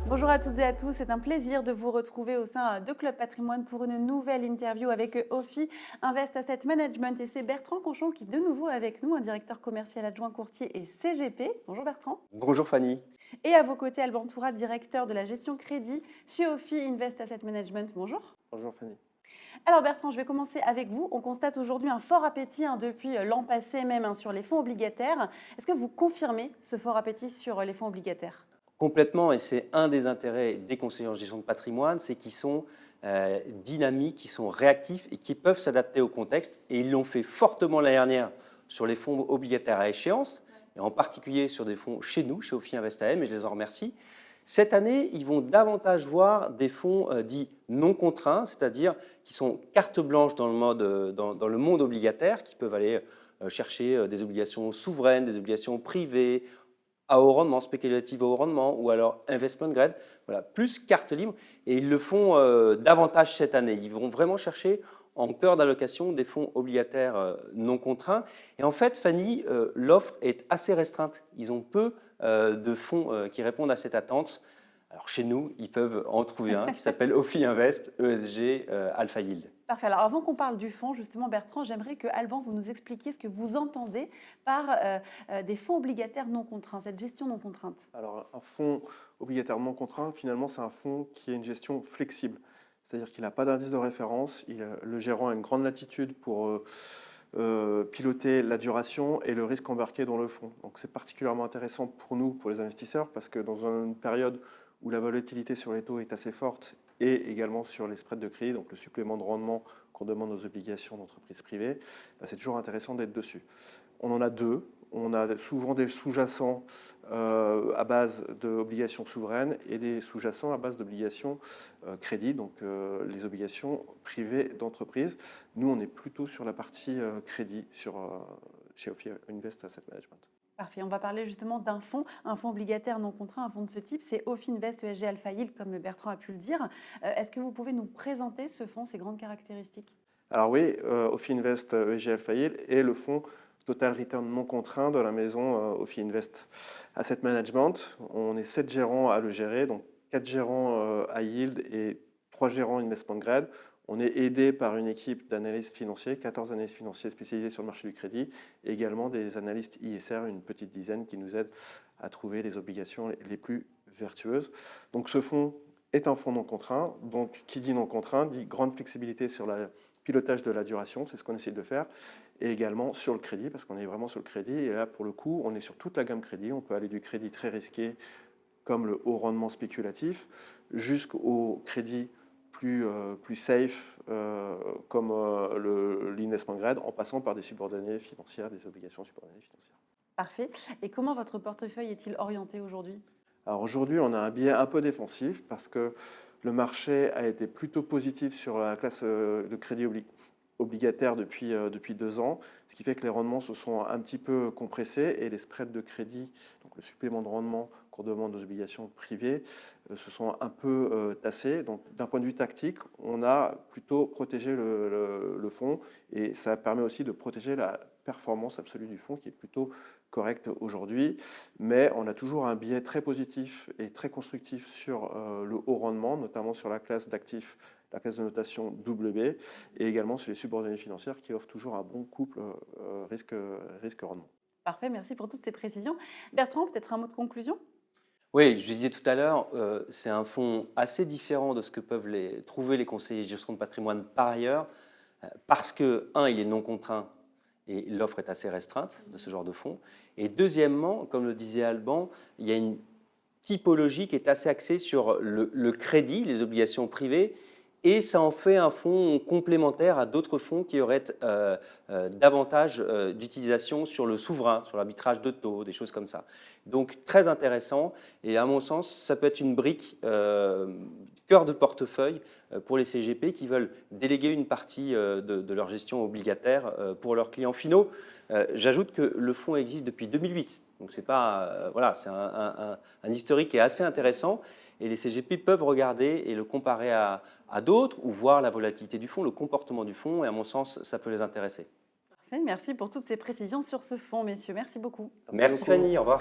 Bonjour à toutes et à tous, c'est un plaisir de vous retrouver au sein de Club Patrimoine pour une nouvelle interview avec Ophi Invest Asset Management. Et c'est Bertrand Conchon qui est de nouveau avec nous, un directeur commercial adjoint courtier et CGP. Bonjour Bertrand. Bonjour Fanny. Et à vos côtés, Alban Toura, directeur de la gestion crédit chez Ophi Invest Asset Management. Bonjour. Bonjour Fanny. Alors Bertrand, je vais commencer avec vous. On constate aujourd'hui un fort appétit depuis l'an passé même sur les fonds obligataires. Est-ce que vous confirmez ce fort appétit sur les fonds obligataires ? Complètement, et c'est un des intérêts des conseillers en gestion de patrimoine, c'est qu'ils sont dynamiques, qu'ils sont réactifs et qu'ils peuvent s'adapter au contexte. Et ils l'ont fait fortement l'année dernière sur les fonds obligataires à échéance, et en particulier sur des fonds chez nous, chez Ophi Invest AM, et je les en remercie. Cette année, ils vont davantage voir des fonds dits non contraints, c'est-à-dire qui sont carte blanche dans le monde obligataire, qui peuvent aller chercher des obligations souveraines, des obligations privées, à haut rendement, spéculative à haut rendement, ou alors investment grade, voilà, plus carte libre. Et ils le font davantage cette année. Ils vont vraiment chercher en cœur d'allocation des fonds obligataires non contraints. Et en fait, Fanny, l'offre est assez restreinte. Ils ont peu de fonds qui répondent à cette attente. Alors chez nous, ils peuvent en trouver un qui s'appelle Ophi Invest ESG Alpha Yield. Parfait. Alors avant qu'on parle du fonds, justement, Bertrand, j'aimerais que Alban, vous nous expliquiez ce que vous entendez par des fonds obligataires non contraints, cette gestion non contrainte. Alors, un fonds obligataire non contraint, finalement, c'est un fonds qui a une gestion flexible. C'est-à-dire qu'il n'a pas d'indice de référence, le gérant a une grande latitude pour piloter la duration et le risque embarqué dans le fonds. Donc, c'est particulièrement intéressant pour nous, pour les investisseurs, parce que dans une période où la volatilité sur les taux est assez forte et également sur les spreads de crédit, donc le supplément de rendement qu'on demande aux obligations d'entreprises privées, c'est toujours intéressant d'être dessus. On en a deux. On a souvent des sous-jacents à base d'obligations souveraines et des sous-jacents à base d'obligations crédit, donc les obligations privées d'entreprise. Nous, on est plutôt sur la partie crédit chez Ophi Invest Asset Management. Parfait. On va parler justement d'un fonds, un fonds obligataire non contraint, un fonds de ce type. C'est Ophi Invest ESG Alpha Yield, comme Bertrand a pu le dire. Est-ce que vous pouvez nous présenter ce fonds, ses grandes caractéristiques ? Alors oui, Ophi Invest ESG Alpha Yield est le fonds Total Return non contraint de la maison Ophi Invest Asset Management. On est 7 gérants à le gérer, donc 4 gérants à yield et 3 gérants investment grade. On est aidé par une équipe d'analystes financiers, 14 analystes financiers spécialisés sur le marché du crédit, et également des analystes ISR, une petite dizaine, qui nous aident à trouver les obligations les plus vertueuses. Donc ce fonds est un fonds non contraint. Donc qui dit non contraint dit grande flexibilité sur le pilotage de la duration, c'est ce qu'on essaie de faire, et également sur le crédit, parce qu'on est vraiment sur le crédit. Et là, pour le coup, on est sur toute la gamme crédit. On peut aller du crédit très risqué, comme le haut rendement spéculatif, jusqu'au crédit plus safe, comme l'investment grade, en passant par des subordonnées financières, des obligations subordonnées financières. Parfait. Et comment votre portefeuille est-il orienté aujourd'hui ? Alors aujourd'hui, on a un biais un peu défensif parce que le marché a été plutôt positif sur la classe de crédit obligataire depuis 2 ans, ce qui fait que les rendements se sont un petit peu compressés et les spreads de crédit, donc le supplément de rendement qu'on demande aux obligations privées, se sont un peu tassés. Donc d'un point de vue tactique, on a plutôt protégé le fonds et ça permet aussi de protéger la performance absolue du fonds qui est plutôt correcte aujourd'hui. Mais on a toujours un biais très positif et très constructif sur le haut rendement, notamment sur la classe d'actifs, la classe de notation WB, et également sur les subordonnées financières qui offrent toujours un bon couple risque-rendement. Parfait, merci pour toutes ces précisions. Bertrand, peut-être un mot de conclusion ? Oui, je disais tout à l'heure, c'est un fonds assez différent de ce que peuvent trouver les conseillers de gestion de patrimoine par ailleurs, parce que, un, il est non contraint et l'offre est assez restreinte de ce genre de fonds. Et deuxièmement, comme le disait Alban, il y a une typologie qui est assez axée sur le crédit, les obligations privées, et ça en fait un fonds complémentaire à d'autres fonds qui auraient davantage d'utilisation sur le souverain, sur l'arbitrage de taux, des choses comme ça. Donc très intéressant, et à mon sens, ça peut être une brique cœur de portefeuille pour les CGP qui veulent déléguer une partie de leur gestion obligataire pour leurs clients finaux. J'ajoute que le fonds existe depuis 2008, donc c'est pas, voilà, c'est un historique qui est assez intéressant. Et les CGP peuvent regarder et le comparer à d'autres ou voir la volatilité du fonds, le comportement du fonds, et à mon sens, ça peut les intéresser. Parfait, merci pour toutes ces précisions sur ce fonds, messieurs. Merci beaucoup. Merci beaucoup. Fanny, au revoir.